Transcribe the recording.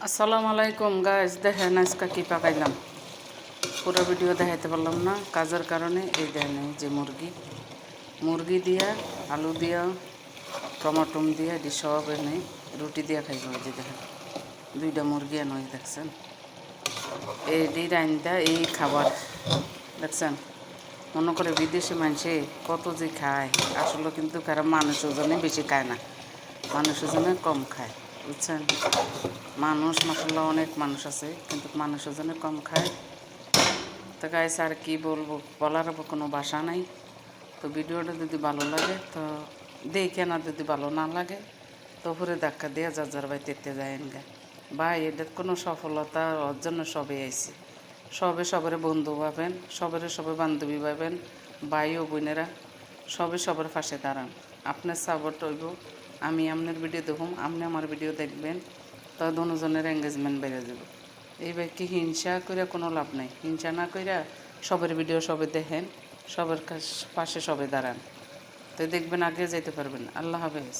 আসসালামু আলাইকুম গাইস, দেখেন আজকে কি পাকাইলাম। পুরো ভিডিও দেখাইতে পারলাম না কাজের কারণে। এই দেখেন এই যে মুরগি দিয়া আলু দিয়া টমাটম দিয়া এটি সব এনে রুটি দিয়া খাইব। এই যে দেখেন দুইটা মুরগি এনে দেখছেন, এই রাইন্দা এই খাবার দেখছেন। মনে করে বিদেশি মানুষে কত যে খায়, আসলে কিন্তু কারণ মানুষ ওজনে বেশি খায় না, মানুষ ওজনে কম খায়, বুঝছেন। মানুষ মাসাল্লাহ অনেক মানুষ আছে, কিন্তু মানুষ ওজনে কম খায়। তো গাইস আর কি বলবো, বলার কোনো ভাষা নাই। তো ভিডিওটা যদি ভালো লাগে তো দেখে, না যদি ভালো না লাগে তো উপরে ধাক্কা দিয়ে যার ভাই তেতে যায়েন গা ভাই। এটার কোনো সফলতা অর্জন সবে আইছে, সবের বন্ধু ভাবেন, সবে বান্ধবী ভাবেন, ভাই ও বোনেরা সবের পাশে দাঁড়ান। আপনার সাপোর্ট হইব, আমি আপনার ভিডিও দেখুন, আপনি আমার ভিডিও দেখবেন, তো দুজনের এঙ্গেজমেন্ট বেড়ে যাবে। এই কি হিংসা করে কোনো লাভ নাই। হিংসা না কইরা সবের ভিডিও সবে দেখেন, সবার পাশে সবে দাঁড়ান, তো দেখবেন আগে যেতে পারবেন। আল্লাহ হাফেজ।